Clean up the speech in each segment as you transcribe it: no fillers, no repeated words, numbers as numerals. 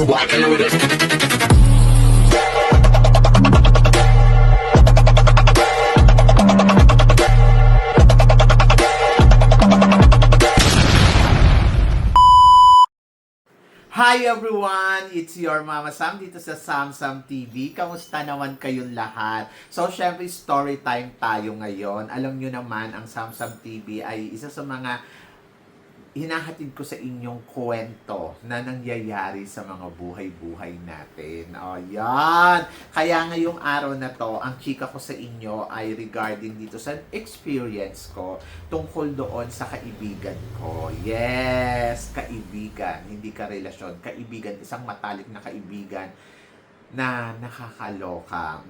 rockin' with it. Hi everyone! It's your Mama Sam dito sa Sam TV. Kamusta naman kayong lahat? So, syempre story time tayo ngayon. Alam nyo naman, ang Sam TV ay isa sa mga hinahatid ko sa inyong kwento na nangyayari sa mga buhay-buhay natin. O, yan! Kaya ngayong araw na to, ang chika ko sa inyo ay regarding dito sa experience ko tungkol doon sa kaibigan ko. Yes! Kaibigan. Hindi ka relasyon. Kaibigan. Isang matalik na kaibigan na nakakaloka.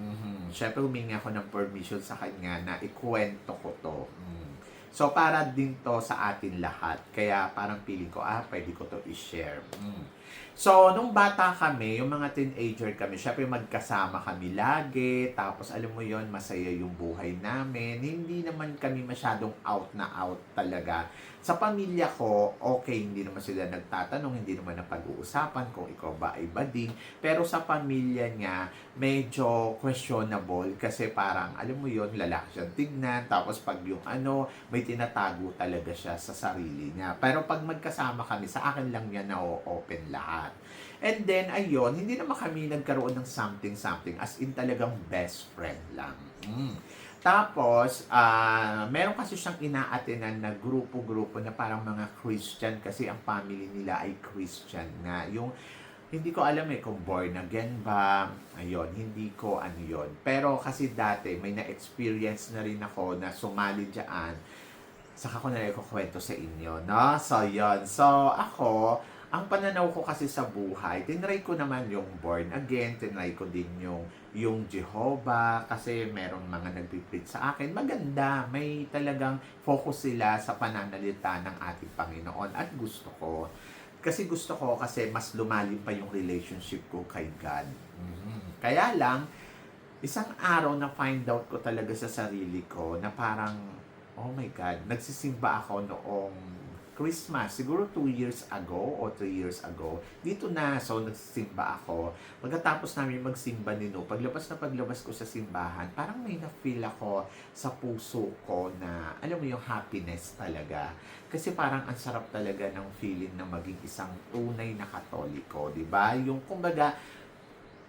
Siyempre, humingi ako ng permission sa kanya na ikwento ko to. So, para din to sa atin lahat. Kaya parang feeling ko, pwede ko to i-share. So, nung bata kami, yung mga teenager kami, syempre magkasama kami lagi. Tapos, alam mo yon, masaya yung buhay namin. Hindi naman kami masyadong out na out talaga. Sa pamilya ko, okay, hindi naman sila nagtatanong, hindi naman na pag-uusapan kung ikaw ba ay bading. Pero sa pamilya niya, medyo questionable kasi parang, alam mo yon, lalaki siyang tignan. Tapos pag yung may tinatago talaga siya sa sarili niya. Pero pag magkasama kami, sa akin lang yan na-open lahat. And then, ayun, hindi naman kami nagkaroon ng something, as in talagang best friend lang. Tapos, meron kasi siyang inaatenan na grupo-grupo na parang mga Christian kasi ang family nila ay Christian na. Yung, hindi ko alam kung born again ba, ayun, hindi ko yon. Pero kasi dati, may na-experience na rin ako na sumali dyan. Saka ko na ikukwento sa inyo, no? So, yun. So, ako, ang pananaw ko kasi sa buhay, tinry ko naman yung born again, tinry ko din yung Jehovah, kasi merong mga nagpipreach sa akin. Maganda, may talagang focus sila sa pananalita ng ating Panginoon at gusto ko. Kasi gusto ko kasi mas lumalim pa yung relationship ko kay God. Kaya lang, isang araw na find out ko talaga sa sarili ko na parang, oh my God, nagsisimba ako noong Christmas, siguro 2 years ago o 3 years ago. Dito na, so nagsimba ako. Pagkatapos namin magsimba paglabas ko sa simbahan, parang may na-feel ako sa puso ko na, alam mo yung happiness talaga. Kasi parang ang sarap talaga ng feeling na maging isang tunay na Katoliko, di ba? Yung kumbaga,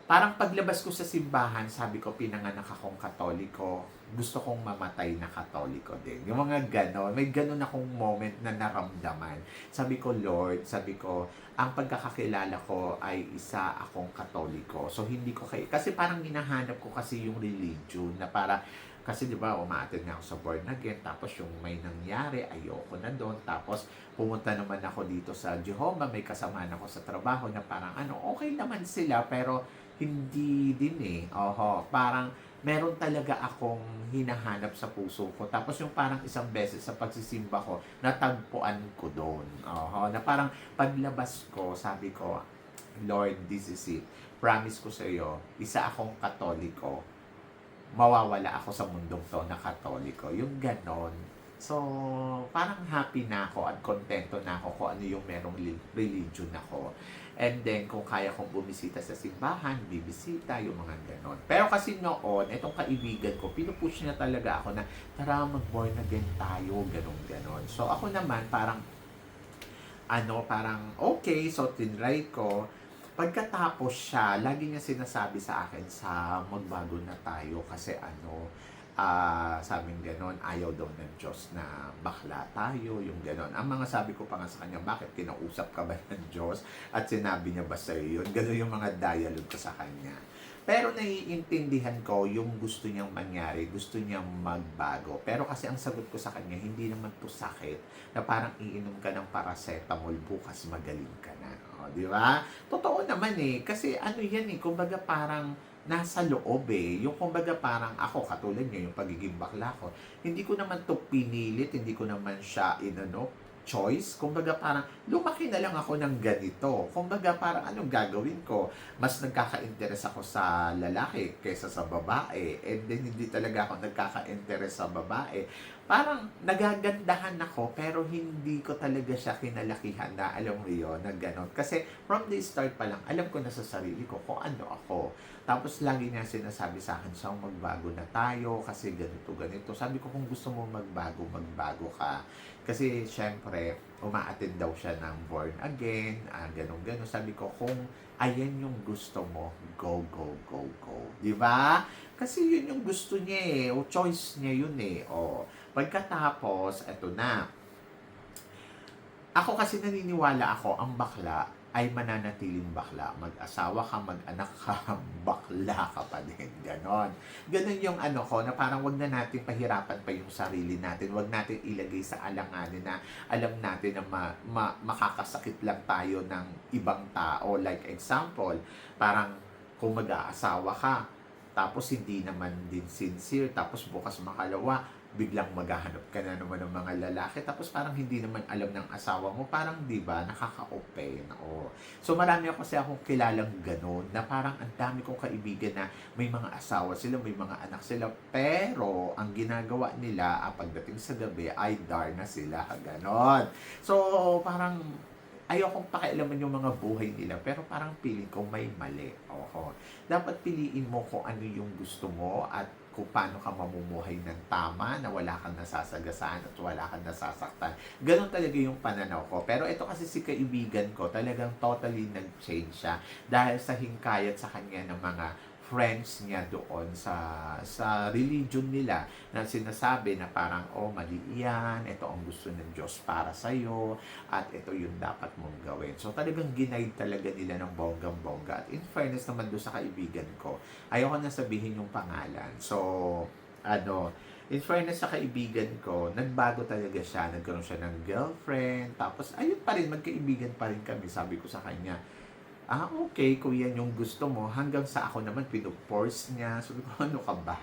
parang paglabas ko sa simbahan, sabi ko, pinanganak akong Katoliko. Gusto kong mamatay na Katoliko din. Yung mga ganon, may ganon akong moment na naramdaman. Sabi ko, Lord, ang pagkakakilala ko ay isa akong Katoliko. So, hindi ko kasi parang hinahanap ko kasi yung religion na para, kasi di ba, umaattend nga ako sa born again, tapos yung may nangyari, ayoko na doon. Tapos, pumunta naman ako dito sa Jehovah, may kasamaan ako sa trabaho na parang, okay naman sila, pero hindi din parang, meron talaga akong hinahanap sa puso ko. Tapos yung parang isang beses sa pagsisimba ko, natagpuan ko doon. Na parang paglabas ko, sabi ko, Lord, this is it. Promise ko sa iyo, isa akong Katoliko. Mawawala ako sa mundong to na Katoliko. Yung ganon. So, parang happy na ako at kontento na ako kung ano yung merong religion ako. And then, kung kaya kong bumisita sa simbahan, bibisita, yung mga ganon. Pero kasi noon, itong kaibigan ko, pinupush niya talaga ako na, tara, mag-born again tayo, ganon. So, ako naman, parang, okay, so tinry ko. Pagkatapos siya, lagi niya sinasabi sa akin sa magbago na tayo kasi sabing ganon, ayaw daw ng Diyos na bakla tayo, yung ganon. Ang mga sabi ko pa nga sa kanya, bakit kinausap ka ba ng Diyos? At sinabi niya ba sa'yo yun? Ganon yung mga dialogue ko sa kanya. Pero naiintindihan ko yung gusto niyang mangyari, gusto niyang magbago. Pero kasi ang sagot ko sa kanya, hindi naman to sakit na parang iinom ka ng paracetamol, bukas magaling ka na. O, di ba? Totoo naman kasi yan kumbaga parang nasa loob yung kumbaga parang ako, katulad niya, yung pagiging bakla ko, hindi ko naman to pinilit, hindi ko naman siya choice. Kumbaga parang lumaki na lang ako ng ganito. Kumbaga parang anong gagawin ko? Mas nagkaka-interest ako sa lalaki kaysa sa babae. And then hindi talaga ako nagkaka-interest sa babae. parang nagagandahan ako pero hindi ko talaga siya kinalakihan na alam mo yun, na gano'n. Kasi from the start pa lang, alam ko na sa sarili ko kung ano ako. Tapos lagi niya sinasabi sa akin, so magbago na tayo kasi ganito, ganito. Sabi ko kung gusto mo magbago, magbago ka. Kasi syempre, uma-attend daw siya ng born again, ganun, ganun. Sabi ko kung ayan yung gusto mo, go, go, go, go. Di ba? Kasi yun yung gusto niya eh, o choice niya yun eh. O, pagkatapos, eto na. Ako kasi naniniwala ako, ang bakla ay mananatiling bakla. Mag-asawa ka, mag-anak ka, bakla ka pa din. Ganon. Ganon yung ano ko, na parang wag na natin pahirapan pa yung sarili natin. Wag natin ilagay sa alanganin na alam natin na makakasakit lang tayo ng ibang tao. Like example, parang kung mag-aasawa ka, tapos hindi naman din sincere, tapos bukas makalawa, biglang maghahanap ka na naman ng mga lalaki, tapos parang hindi naman alam ng asawa mo, parang di ba nakaka-open. Oo. So marami ako kasi akong kilalang ganun, na parang ang dami kong kaibigan na may mga asawa sila, may mga anak sila, pero ang ginagawa nila pagdating sa gabi ay dar na sila, ganon. So parang ayokong pakialaman yung mga buhay nila, pero parang feeling ko may mali. Oo. Dapat piliin mo kung ano yung gusto mo at kung paano ka mamumuhay ng tama na wala kang nasasagasaan at wala kang nasasaktan. Ganon talaga yung pananaw ko. Pero ito kasi si kaibigan ko, talagang totally nag-change siya dahil sa hingkayat sa kanya ng mga friends niya doon sa religion nila na sinasabi na parang, oh, mali yan, ito ang gusto ng Diyos para sa'yo, at ito yung dapat mong gawin. So talagang ginaid talaga nila ng bonggang-bongga. At in fairness naman doon sa kaibigan ko, ayoko na sabihin yung pangalan. So, in fairness sa kaibigan ko, nagbago talaga siya. Nagkaroon siya ng girlfriend. Tapos, ayun pa rin, magkaibigan pa rin kami. Sabi ko sa kanya, okay, kung yan yung gusto mo. Hanggang sa ako naman, pinuporce niya. Sabi ko, ano ka ba?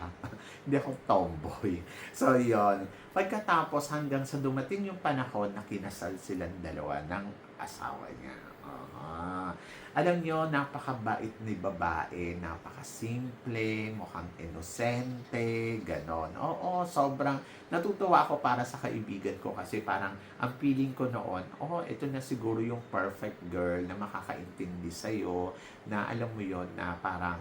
Hindi ako tomboy. So, yon. Pagkatapos, hanggang sa dumating yung panahon na kinasal silang dalawa ng asawa niya. Alam nyo, napakabait ni babae, napakasimple, mukhang inosente, ganon. Oo, sobrang natutuwa ako para sa kaibigan ko kasi parang ang feeling ko noon, ito na siguro yung perfect girl na makakaintindi sa'yo, na alam mo yon na parang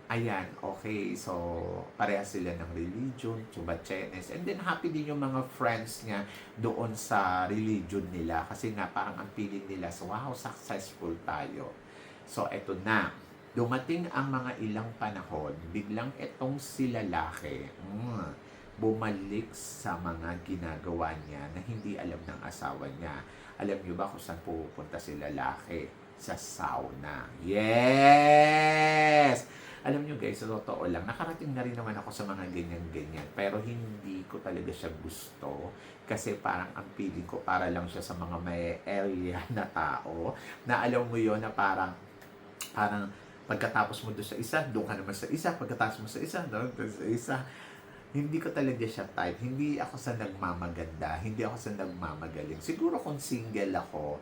ayan, okay, so parehas sila ng religion, Chubachenes, and then happy din yung mga friends niya doon sa religion nila kasi nga parang ang feeling nila, so wow, successful tayo. So eto na, dumating ang mga ilang panahon, biglang etong si lalaki, bumalik sa mga ginagawa niya na hindi alam ng asawa niya. Alam niyo ba kung saan pupunta si lalaki? Sa sauna. Yes! Alam nyo guys, sa totoo lang, nakarating na rin naman ako sa mga ganyan-ganyan. Pero hindi ko talaga siya gusto. Kasi parang ang feeling ko, para lang siya sa mga may area na tao. Na alam mo yon na parang pagkatapos mo doon sa isa, doon ka naman sa isa. Pagkatapos mo sa isa, doon sa isa. Hindi ko talaga siya type. Hindi ako sa nagmamaganda. Hindi ako sa nagmamagaling. Siguro kung single ako,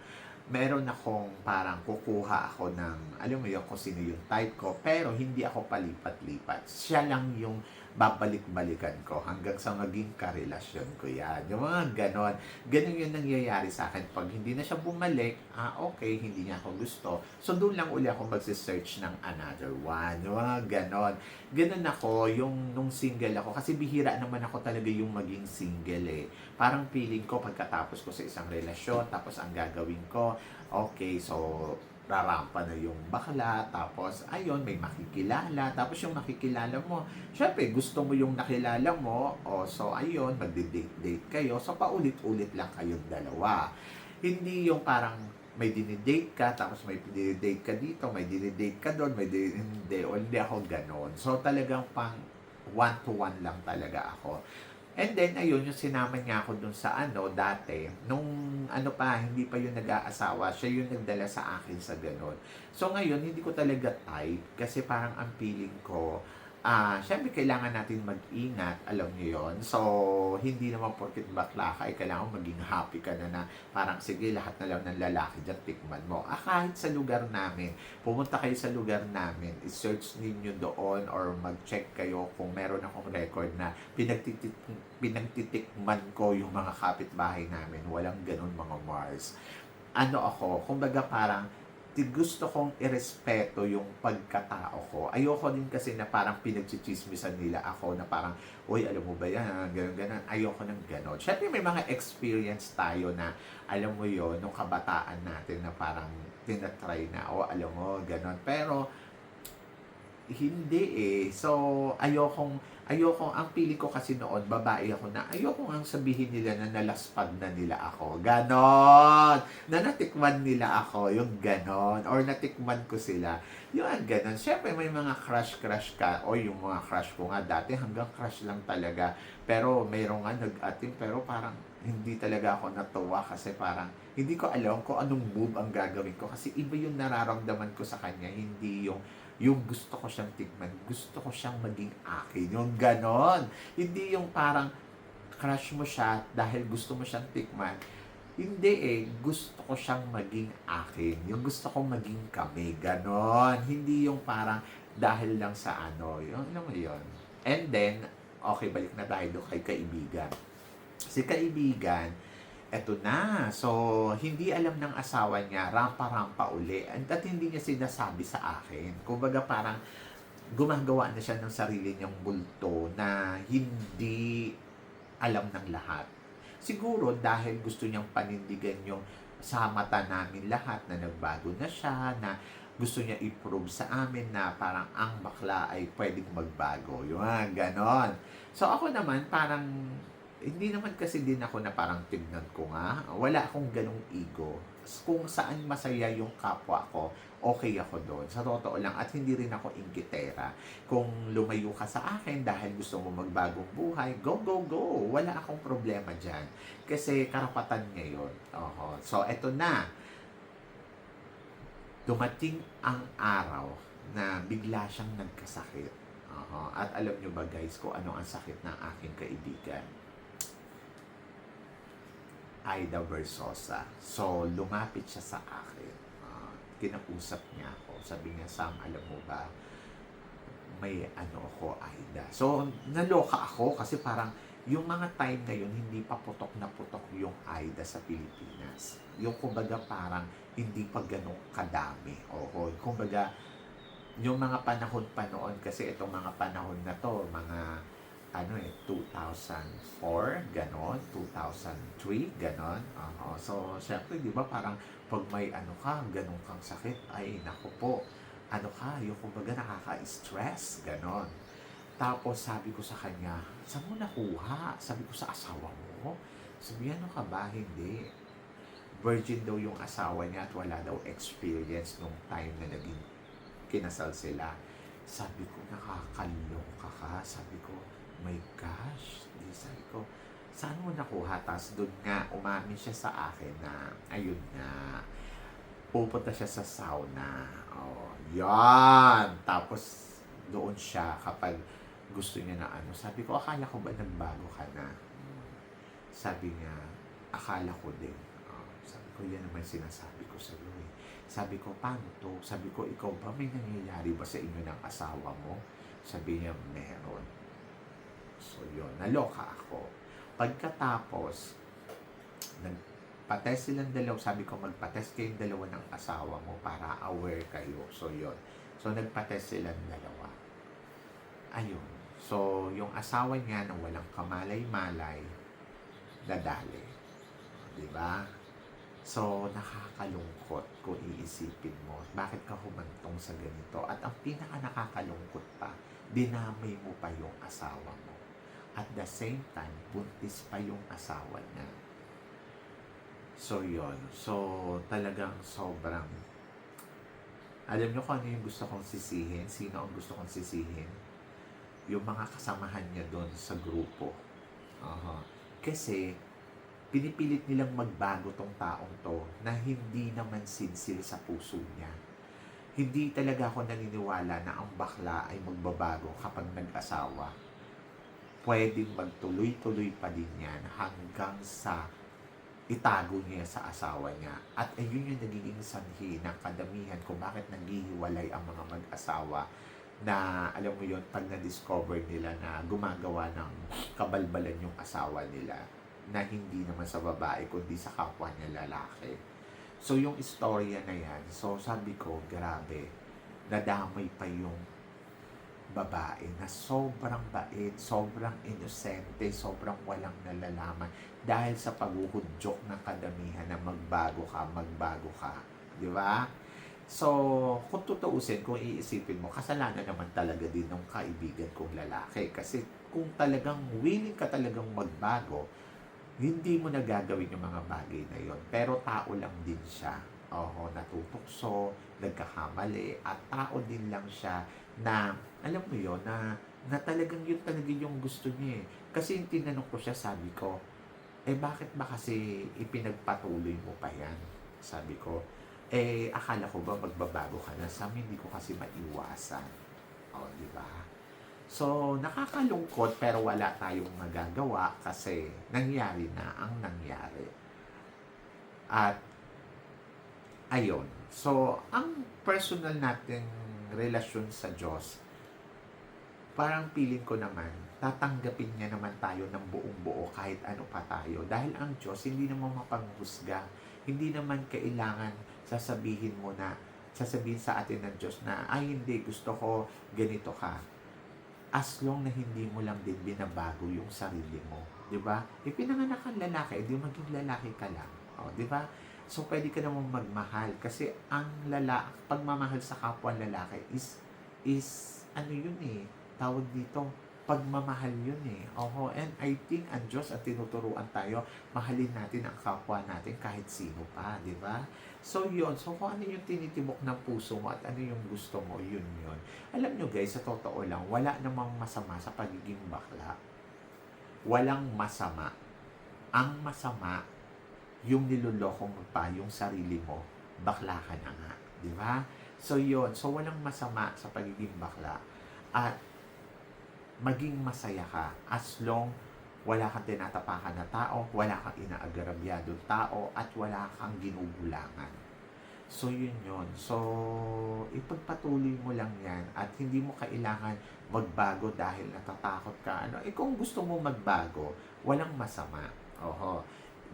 meron akong parang kukuha ako ng, alam mo yun, kung sino yung type ko, pero hindi ako palipat-lipat. Siya lang yung babalik-balikan ko hanggang sa maging karelasyon ko yan. Yung mga ganon. Ganon yung nangyayari sa akin. Pag hindi na siya bumalik, okay, hindi niya ako gusto. So, doon lang uli ako magsisearch ng another one. Yung mga ganon. Ganon ako, yung nung single ako. Kasi bihira naman ako talaga yung maging single eh. Parang feeling ko pagkatapos ko sa isang relasyon, tapos ang gagawin ko, okay, so rarampa na yung bakla, tapos ayun, may makikilala, tapos yung makikilala mo, syempre gusto mo yung nakilala mo, so ayun, magdi-date-date kayo, so paulit-ulit lang kayong dalawa. Hindi yung parang may dinidate ka, tapos may dinidate ka dito, may dinidate ka doon, hindi ako ganon. So talagang pang one-to-one lang talaga ako. And then, ayun, yung sinama niya ako dun sa dati, nung hindi pa yung nag-aasawa, siya yung nagdala sa akin sa ganun. So, ngayon, hindi ko talaga type, kasi parang ang feeling ko, syempre kailangan natin mag-ingat, alam niyo yon. So, hindi naman porket bakla ka, kailangan maging happy ka na parang sige, lahat na lang ng lalaki dyan, tikman mo. Kahit sa lugar namin, pumunta kayo sa lugar namin, i-search ninyo doon or mag-check kayo kung meron akong record na pinagtitikman ko yung mga kapitbahay namin. Walang ganun mga Mars. Ano ako, kumbaga parang gusto kong irespeto yung pagkatao ko. Ayoko din kasi na parang pinagchichismisan nila ako na parang, uy, alam mo ba yan, gano'n. Ayoko ng gano'n. Siyempre may mga experience tayo na, alam mo yon nung kabataan natin na parang tinatry na, o alam mo, gano'n. Pero, hindi eh. So, ayokong, ang pili ko kasi noon, babae ako na, ayokong ang sabihin nila na nalaspag na nila ako. Ganon! Na natikman nila ako, yung ganon. Or natikman ko sila. Yung ganon. Siyempre, may mga crush-crush ka. O yung mga crush ko nga dati, hanggang crush lang talaga. Pero, mayroong nga nag-ating, pero parang hindi talaga ako natuwa kasi parang hindi ko alam kung anong move ang gagawin ko kasi iba yung nararamdaman ko sa kanya, hindi yung gusto ko siyang tikman, gusto ko siyang maging akin. Yung ganon. Hindi yung parang crush mo siya dahil gusto mo siyang tikman. Hindi eh. Gusto ko siyang maging akin. Yung gusto ko maging kami. Ganon. Hindi yung parang dahil lang sa ano. Yung ano mo yun. And then, okay, balik na tayo doon kay kaibigan. Si kaibigan, eto na. So, hindi alam ng asawa niya, rampa-rampa uli. At hindi niya sinasabi sa akin. Kumbaga parang gumagawa na siya ng sarili niyang multo na hindi alam ng lahat. Siguro dahil gusto niyang panindigan yung sa mata namin lahat na nagbago na siya, na gusto niya i-prove sa amin na parang ang bakla ay pwedeng magbago. Yung ganon. So ako naman parang hindi naman kasi din ako na parang tignan ko nga. Wala akong ganong ego. Kung saan masaya yung kapwa ko, okay ako doon. Sa totoo lang. At hindi rin ako inggitera. Kung lumayo ka sa akin dahil gusto mo magbagong buhay, go, go, go. Wala akong problema dyan. Kasi karapatan niya yun. So, eto na. Dumating ang araw na bigla siyang nagkasakit. At alam nyo ba guys kung ano ang sakit ng aking kaibigan? Aida Versosa. So, lumapit siya sa akin. Kinausap niya ako. Sabi niya, Sam, alam mo ba, may ano ako, Aida. So, naloka ako kasi parang yung mga time na yun, hindi pa putok na putok yung Aida sa Pilipinas. Yung kumbaga parang hindi pa ganun kadami. Kumbaga, yung mga panahon pa noon, kasi itong mga panahon na to, mga 2004, ganon, 2003, ganon. So, syempre, di ba, parang pag may ano ka, ganon kang sakit, ay, naku po, ano ka, yung kumbaga nakaka-stress, ganon. Tapos, sabi ko sa kanya, saan mo nakuha? Sabi ko sa asawa mo. Sabi, ano ka ba? Hindi. Virgin daw yung asawa niya at wala daw experience nung time na naging kinasal sila. Sabi ko, nakakaloka ka. Sabi ko, my gosh, di sabi ko, saan mo nakuha? Tapos doon nga, umamin siya sa akin na, ayun nga, pupunta siya sa sauna. Yan! Tapos, doon siya kapag gusto niya na ano. Sabi ko, akala ko ba nagbago ka na? Sabi niya, akala ko din. Sabi ko, yan naman sinasabi ko sa iyo eh. Sabi ko, paano to? Sabi ko, ikaw ba may nangyayari ba sa inyo ng asawa mo? Sabi niya, meron. So, yun. Naloka ako. Pagkatapos, nagpa-test silang dalawa. Sabi ko, magpa-test kayong dalawa ng asawa mo para aware kayo. So, yun. So, nagpa-test silang dalawa. Ayun. So, yung asawa niya na walang kamalay-malay, nadali. Diba? So, nakakalungkot kung iisipin mo. Bakit ka humantong sa ganito? At ang pinaka nakakalungkot pa, dinamay mo pa yung asawa mo. At the same time, buntis pa yung asawa niya. So, yon. So, talagang sobrang... Alam niyo kung ano yung gusto kong sisihin? Sino ang gusto kong sisihin? Yung mga kasamahan niya doon sa grupo. Kasi, pinipilit nilang magbago tong taong to na hindi naman sincere sa puso niya. hindi talaga ako naniniwala na ang bakla ay magbabago kapag nag-asawa. Pwedeng magtuloy-tuloy pa din yan hanggang sa itago niya sa asawa niya. At ayun yung nagiging sanhi ng kadamihan kung bakit naghihiwalay ang mga mag-asawa na alam mo yon pag na-discover nila na gumagawa ng kabalbalan yung asawa nila na hindi naman sa babae kundi sa kapwa niya lalaki. So yung istorya na yan, so sabi ko, grabe, nadamay pa yung babae na sobrang bait, sobrang inosente, sobrang walang nalalaman dahil sa paghuhudyok ng kadamihan na magbago ka, di ba? So, kung tutuusin, kung iisipin mo, kasalanan naman talaga din ng kaibigan kong lalaki. Kasi kung talagang willing ka talagang magbago, hindi mo na gagawin yung mga bagay na yon. Pero tao lang din siya. Oo, natutukso, nagkakamali, at tao din lang siya na, alam mo yon na talagang yun talaga yung gusto niya eh. Kasi yung tinanong ko siya, sabi ko, bakit ba kasi ipinagpatuloy mo pa yan? Sabi ko, akala ko ba magbabago ka na? Sa amin, hindi ko kasi maiwasan. O, di ba? So, nakakalungkot pero wala tayong magagawa kasi nangyari na ang nangyari. At, ayun. So, ang personal nating relasyon sa Diyos, parang feeling ko naman, tatanggapin niya naman tayo ng buong buo kahit ano pa tayo. Dahil ang Diyos, hindi naman mapanghusga. Hindi naman kailangan sasabihin sa atin ng Diyos na, ay hindi, gusto ko ganito ka. As long na hindi mo lang din binabago yung sarili mo. Di ba? Pinanganak kang lalaki, di maging lalaki ka lang. O, di ba? So, pwede ka naman magmahal. Kasi ang pagmamahal sa kapwa lalaki is ano yun eh, tawag dito, pagmamahal yun eh. Oho, and I think ang Diyos at tinuturuan tayo, mahalin natin ang kapwa natin kahit sino pa, di ba? So yun, so kung ano yung tinitibok ng puso mo at ano yung gusto mo, yun. Alam nyo guys, sa totoo lang, wala namang masama sa pagiging bakla. Walang masama. Ang masama, yung niloloko mo pa yung sarili mo, bakla ka na nga, di ba? So yun, so walang masama sa pagiging bakla. At maging masaya ka as long wala kang tinatapakan na tao, wala kang inaagarabyadong tao, at wala kang ginugulangan. So, yun. So, ipagpatuloy mo lang yan at hindi mo kailangan magbago dahil natatakot ka. Kung gusto mo magbago, walang masama. Oho,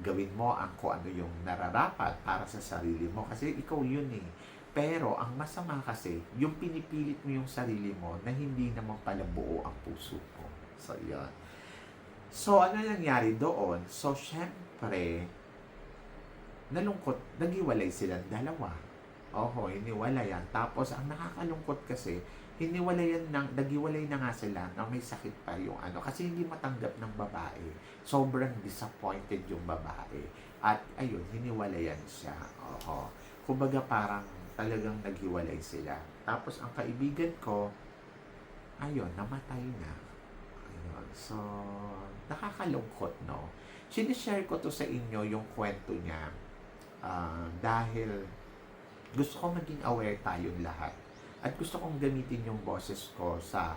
gawin mo ang kung ano yung nararapat para sa sarili mo kasi ikaw yun eh. Pero ang masama kasi, yung pinipilit mo yung sarili mo na hindi naman pala buo ang puso mo. So, yun. So, ano nangyari doon? So, syempre, nalungkot, naghiwalay silang dalawa. Oho, hiniwalay yan. Tapos, ang nakakalungkot kasi, naghiwalay na nga sila na may sakit pa yung ano. Kasi hindi matanggap ng babae. Sobrang disappointed yung babae. At, ayun, hiniwalayan siya. Oho. Kumbaga parang talagang naghiwalay sila. Tapos ang kaibigan ko, ayun, namatay na. Ayun. So, nakakalungkot, no? Sinishare ko to sa inyo yung kwento niya dahil gusto ko maging aware tayong lahat. At gusto kong gamitin yung boses ko sa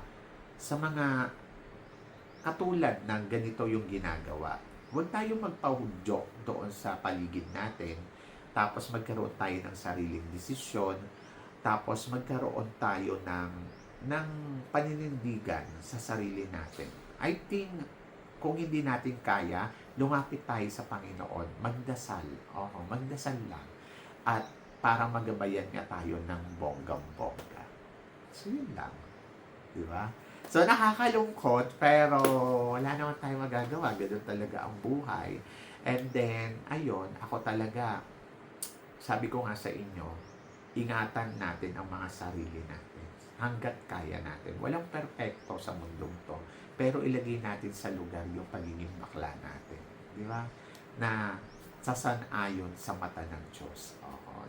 mga katulad ng ganito yung ginagawa. Huwag tayong magpahudyok doon sa paligid natin. Tapos magkaroon tayo ng sariling desisyon, tapos magkaroon tayo ng paninindigan sa sarili natin. I think, kung hindi natin kaya, lumapit tayo sa Panginoon, magdasal. Magdasal lang. At para magabayan nga tayo ng bonggang-bongga. So, yun lang. Diba? So, nakakalungkot, pero wala naman tayo magagawa. Ganun talaga ang buhay. And then, ayun, ako talaga, sabi ko nga sa inyo, ingatan natin ang mga sarili natin. Hanggat kaya natin. Walang perpekto sa mundong to. Pero ilagay natin sa lugar yung pagiging bakla natin. Di ba? Na sasanayon sa mata ng Diyos.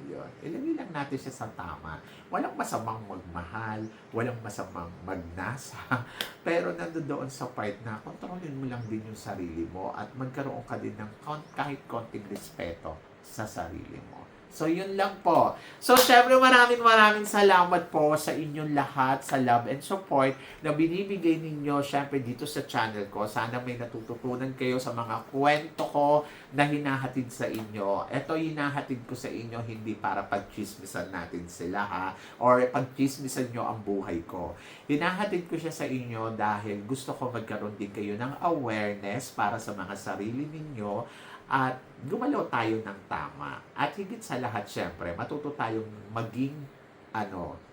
Yun. Ilagay lang natin siya sa tama. Walang masamang magmahal, walang masamang magnasa. Pero nandoon sa part na kontrolin mo lang din yung sarili mo at magkaroon ka din ng kahit konting respeto sa sarili mo. So, yun lang po. So, syempre maraming salamat po sa inyong lahat sa love and support na binibigay ninyo syempre dito sa channel ko. Sana may natututunan kayo sa mga kwento ko na hinahatid sa inyo. Ito hinahatid ko sa inyo hindi para pagchismisan natin sila ha or pagchismisan nyo ang buhay ko. Hinahatid ko siya sa inyo dahil gusto ko magkaroon din kayo ng awareness para sa mga sarili ninyo at gumalaw tayo ng tama. At higit sa lahat, syempre, matuto tayong maging,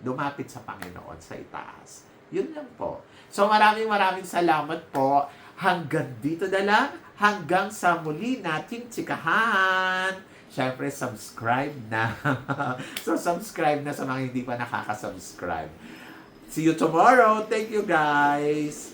lumapit sa Panginoon sa itaas. Yun lang po. So, maraming salamat po. Hanggang dito na lang. Hanggang sa muli nating tsikahan. Syempre, subscribe na. So, subscribe na sa mga hindi pa nakaka-subscribe. See you tomorrow. Thank you, guys.